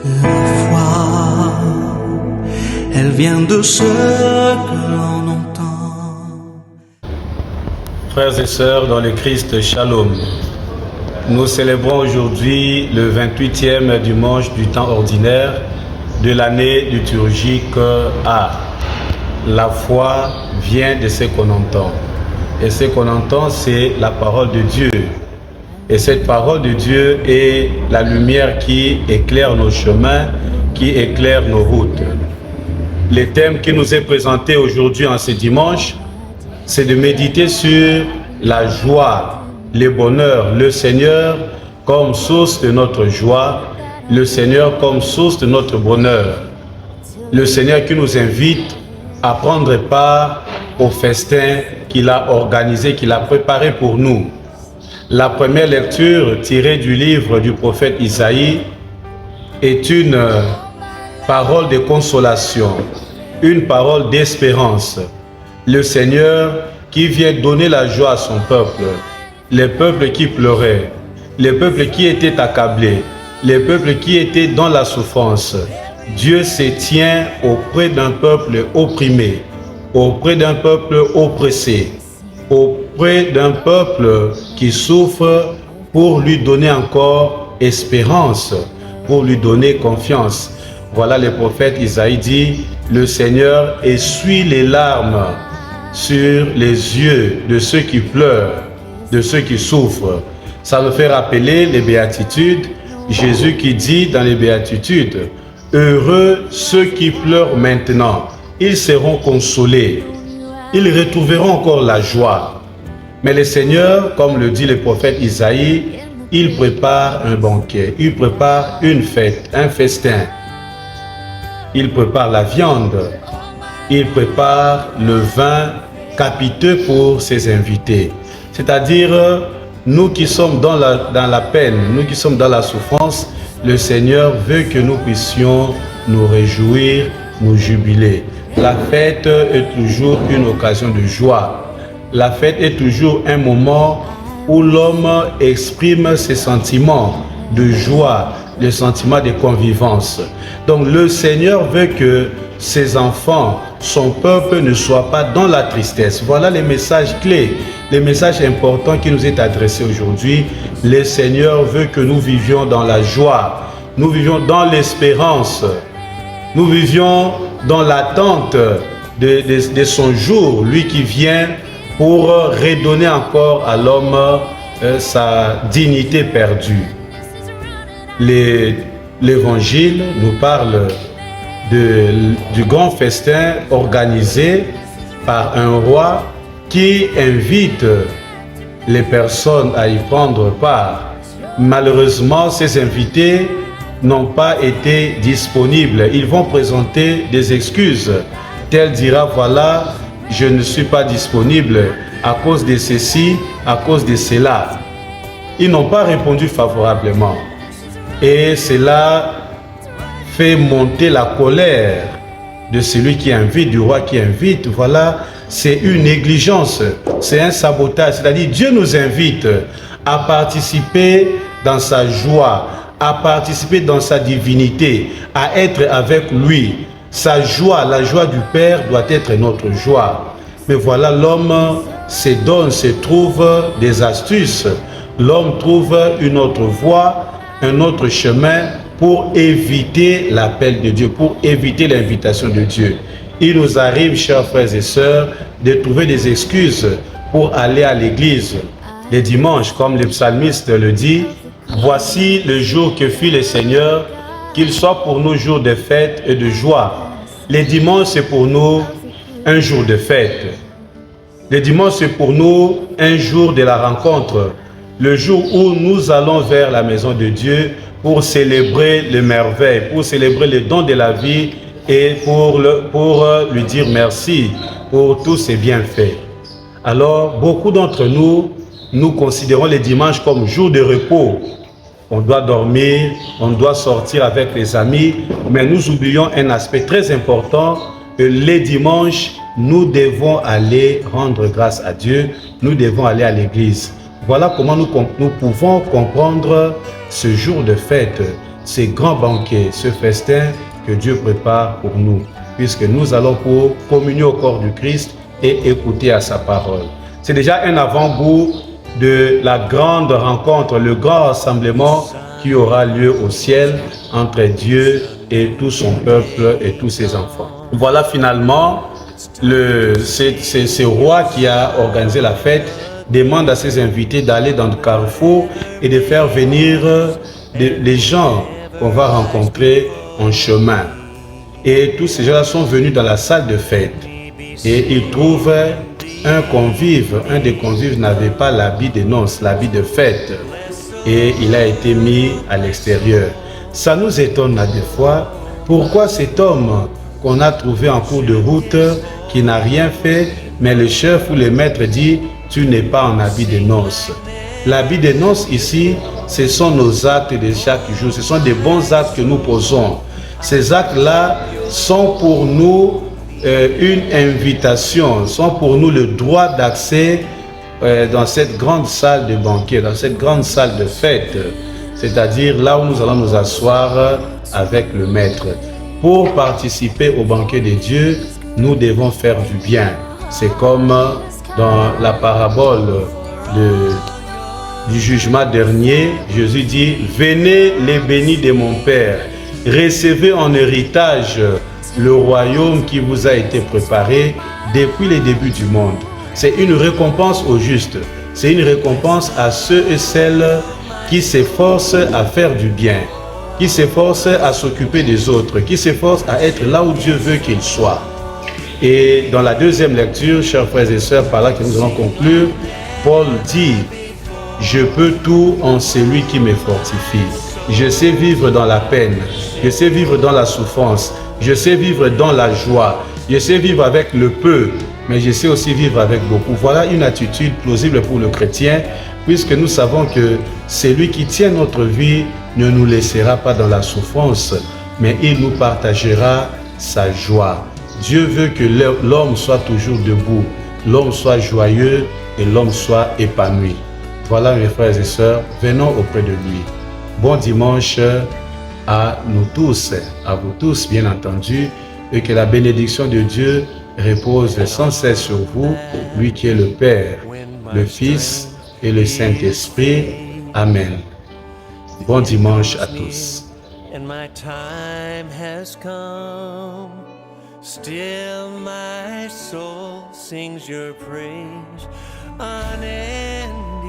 La foi, elle vient de ce que l'on entend. Frères et sœurs dans le Christ, Shalom. Nous célébrons aujourd'hui le 28e dimanche du temps ordinaire de l'année liturgique A. La foi vient de ce qu'on entend. Et ce qu'on entend, c'est la parole de Dieu. Et cette parole de Dieu est la lumière qui éclaire nos chemins, qui éclaire nos routes. Le thème qui nous est présenté aujourd'hui en ce dimanche, c'est de méditer sur la joie, le bonheur, le Seigneur comme source de notre joie, le Seigneur comme source de notre bonheur. Le Seigneur qui nous invite à prendre part au festin qu'il a organisé, qu'il a préparé pour nous. La première lecture tirée du livre du prophète Isaïe est une parole de consolation, une parole d'espérance. Le Seigneur qui vient donner la joie à son peuple, les peuples qui pleuraient, les peuples qui étaient accablés, les peuples qui étaient dans la souffrance. Dieu se tient auprès d'un peuple opprimé, auprès d'un peuple oppressé, auprès d'un peuple qui souffre pour lui donner encore espérance, pour lui donner confiance. Voilà, le prophète Isaïe dit, le Seigneur essuie les larmes sur les yeux de ceux qui pleurent, de ceux qui souffrent. Ça nous fait rappeler les béatitudes. Jésus qui dit dans les béatitudes, heureux ceux qui pleurent maintenant, ils seront consolés. Ils retrouveront encore la joie. Mais le Seigneur, comme le dit le prophète Isaïe, il prépare un banquet, il prépare une fête, un festin. Il prépare la viande, il prépare le vin capiteux pour ses invités. C'est-à-dire, nous qui sommes dans la peine, nous qui sommes dans la souffrance, le Seigneur veut que nous puissions nous réjouir, nous jubiler. La fête est toujours une occasion de joie. La fête est toujours un moment où l'homme exprime ses sentiments de joie, les sentiments de convivence. Donc le Seigneur veut que ses enfants, son peuple ne soit pas dans la tristesse. Voilà les messages clés, les messages importants qui nous est adressés aujourd'hui. Le Seigneur veut que nous vivions dans la joie, nous vivions dans l'espérance, nous vivions dans l'attente de son jour, lui qui vient pour redonner encore à l'homme sa dignité perdue. L'Évangile nous parle du grand festin organisé par un roi qui invite les personnes à y prendre part. Malheureusement, ces invités n'ont pas été disponibles. Ils vont présenter des excuses. Tel dira, voilà, je ne suis pas disponible à cause de ceci, à cause de cela. Ils n'ont pas répondu favorablement. Et cela fait monter la colère de celui qui invite, du roi qui invite. Voilà, c'est une négligence, c'est un sabotage. C'est-à-dire, Dieu nous invite à participer dans sa joie, à participer dans sa divinité, à être avec lui. Sa joie, la joie du Père doit être notre joie. Mais voilà, l'homme se trouve des astuces. L'homme trouve une autre voie, un autre chemin pour éviter l'appel de Dieu, pour éviter l'invitation de Dieu. Il nous arrive, chers frères et sœurs, de trouver des excuses pour aller à l'église. Les dimanches, comme le psalmiste le dit, voici le jour que fit le Seigneur, qu'il soit pour nous jour de fête et de joie. Les dimanches, c'est pour nous un jour de fête. Les dimanches, c'est pour nous un jour de la rencontre. Le jour où nous allons vers la maison de Dieu pour célébrer les merveilles, pour célébrer les dons de la vie et pour lui dire merci pour tous ses bienfaits. Alors, beaucoup d'entre nous, nous considérons les dimanches comme jour de repos. On doit dormir, on doit sortir avec les amis, mais nous oublions un aspect très important, que les dimanches, nous devons aller rendre grâce à Dieu, nous devons aller à l'église. Voilà comment nous pouvons comprendre ce jour de fête, ce grand banquet, ce festin que Dieu prépare pour nous, puisque nous allons pour communier au corps du Christ et écouter à sa parole. C'est déjà un avant-goût de la grande rencontre, le grand rassemblement qui aura lieu au ciel entre Dieu et tout son peuple et tous ses enfants. Voilà finalement, ce roi qui a organisé la fête demande à ses invités d'aller dans le carrefour et de faire venir les gens qu'on va rencontrer en chemin. Et tous ces gens-là sont venus dans la salle de fête et ils trouvent un convive. Un des convives n'avait pas l'habit de noces, l'habit de fête, et il a été mis à l'extérieur. Ça nous étonne à des fois. Pourquoi cet homme qu'on a trouvé en cours de route, qui n'a rien fait, mais le chef ou le maître dit « tu n'es pas en habit de noces ». L'habit de noces ici, ce sont nos actes de chaque jour, ce sont des bons actes que nous posons. Ces actes-là sont pour nous une invitation, sont pour nous le droit d'accès dans cette grande salle de banquet, dans cette grande salle de fête, c'est-à-dire là où nous allons nous asseoir avec le maître. Pour participer au banquet de Dieu, nous devons faire du bien. C'est comme dans la parabole du jugement dernier, Jésus dit « Venez les bénis de mon Père, recevez en héritage le royaume qui vous a été préparé depuis les débuts du monde. » C'est une récompense aux justes, c'est une récompense à ceux et celles qui s'efforcent à faire du bien, qui s'efforcent à s'occuper des autres, qui s'efforcent à être là où Dieu veut qu'ils soient. Et dans la deuxième lecture, chers frères et sœurs, par là que nous allons conclure, Paul dit « Je peux tout en celui qui me fortifie. Je sais vivre dans la peine, je sais vivre dans la souffrance, je sais vivre dans la joie, je sais vivre avec le peu, mais je sais aussi vivre avec beaucoup. » Voilà une attitude plausible pour le chrétien, puisque nous savons que celui qui tient notre vie ne nous laissera pas dans la souffrance, mais il nous partagera sa joie. Dieu veut que l'homme soit toujours debout, l'homme soit joyeux et l'homme soit épanoui. Voilà mes frères et sœurs, venons auprès de lui. Bon dimanche à nous tous, à vous tous bien entendu, et que la bénédiction de Dieu repose sans cesse sur vous, lui qui est le Père, le Fils et le Saint-Esprit. Amen. Bon dimanche à tous. And my time has come. Still my soul sings your praise unending.